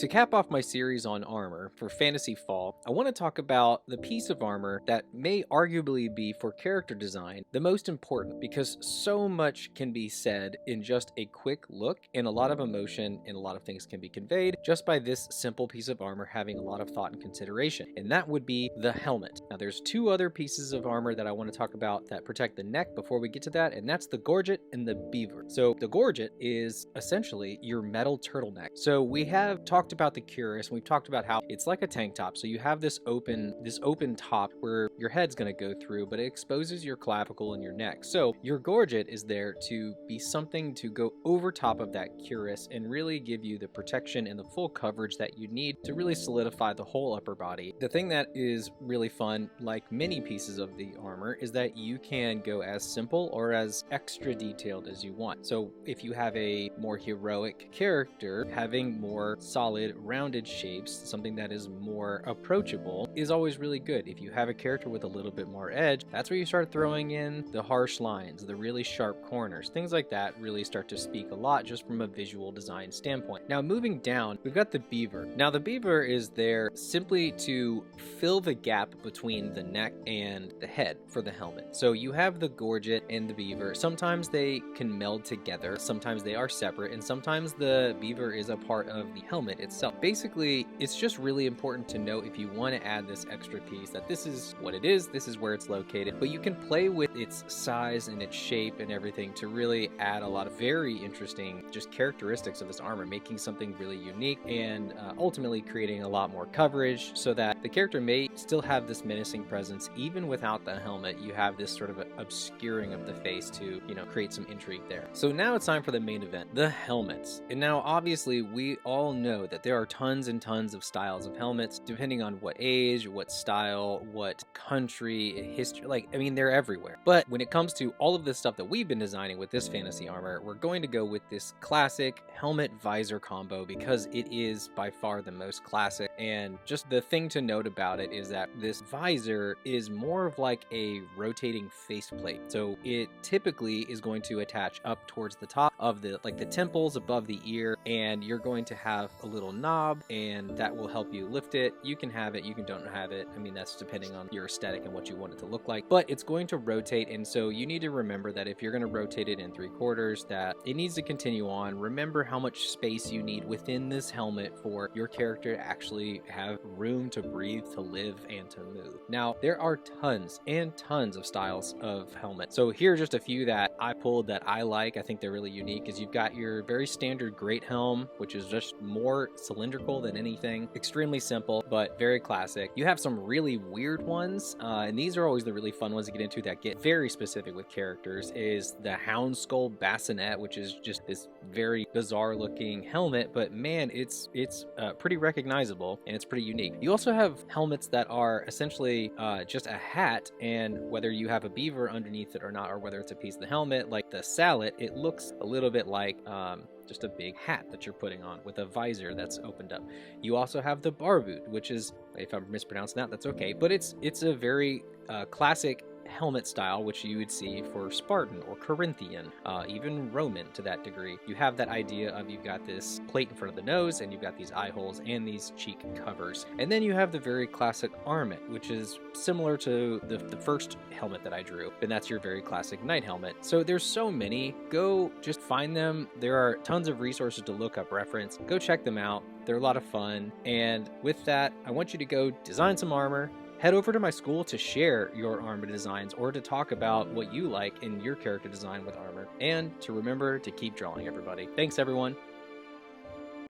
To cap off my series on armor for Fantasy Fall, I want to talk about the piece of armor that may arguably be for character design the most important, because so much can be said in just a quick look, and a lot of emotion and a lot of things can be conveyed just by this simple piece of armor having a lot of thought and consideration, and that would be the helmet. Now there's two other pieces of armor that I want to talk about that protect the neck before we get to that, and that's the gorget and the beaver. So the gorget is essentially your metal turtleneck. So we have talked about the cuirass, and we've talked about how it's like a tank top. So you have this open top where your head's going to go through, but it exposes your clavicle and your neck. So your gorget is there to be something to go over top of that cuirass and really give you the protection and the full coverage that you need to really solidify the whole upper body. The thing that is really fun, like many pieces of the armor, is that you can go as simple or as extra detailed as you want. So if you have a more heroic character, having more solid rounded shapes, something that is more approachable, is always really good. If you have a character with a little bit more edge, that's where you start throwing in the harsh lines, the really sharp corners. Things like that really start to speak a lot just from a visual design standpoint. Now moving down, we've got the beaver. Now the beaver is there simply to fill the gap between the neck and the head for the helmet. So you have the gorget and the beaver. Sometimes they can meld together, sometimes they are separate, and sometimes the beaver is a part of the helmet itself. Basically, it's just really important to know, if you want to add this extra piece, that this is what it is, this is where it's located, but you can play with its size and its shape and everything to really add a lot of very interesting just characteristics of this armor, making something really unique and ultimately creating a lot more coverage so that the character may still have this menacing presence even without the helmet. You have this sort of obscuring of the face to, create some intrigue there. So now it's time for the main event, the helmets. And now obviously we all know that there are tons and tons of styles of helmets depending on what age, what style, what country, history, they're everywhere. But when it comes to all of this stuff that we've been designing with this fantasy armor, we're going to go with this classic helmet visor combo because it is by far the most classic. And just the thing to note about it is that this visor is more of like a rotating faceplate. So it typically is going to attach up towards the top of the temples above the ear, and you're going to have a little knob and that will help you lift it. You can have it, you can don't have it. That's depending on your aesthetic and what you want it to look like, but it's going to rotate. And so you need to remember that if you're going to rotate it in 3/4, that it needs to continue on. Remember how much space you need within this helmet for your character to actually have room to breathe, to live, and to move. Now there are tons and tons of styles of helmet. So here are just a few that I pulled that I like. I think they're really unique. Is you've got your very standard great helm, which is just more cylindrical than anything, extremely simple but very classic. You have some really weird ones, and these are always the really fun ones to get into that get very specific with characters. Is the Hound Skull Bassinet, which is just this very bizarre looking helmet, but man, it's pretty recognizable and it's pretty unique. You also have helmets that are essentially just a hat, and whether you have a beaver underneath it or not, or whether it's a piece of the helmet, like the sallet, it looks a little bit like just a big hat that you're putting on with a visor that's opened up. You also have the barbute, which is, if I'm mispronouncing that, that's okay, but it's a very classic helmet style, which you would see for Spartan or Corinthian, even Roman to that degree. You have that idea of you've got this plate in front of the nose and you've got these eye holes and these cheek covers. And then you have the very classic armet, which is similar to the first helmet that I drew, and that's your very classic knight helmet. So there's so many. Go just find them. There are tons of resources to look up, reference. Go check them out. They're a lot of fun. And with that, I want you to go design some armor. Head over to my school to share your armor designs or to talk about what you like in your character design with armor. And to remember to keep drawing, everybody. Thanks, everyone.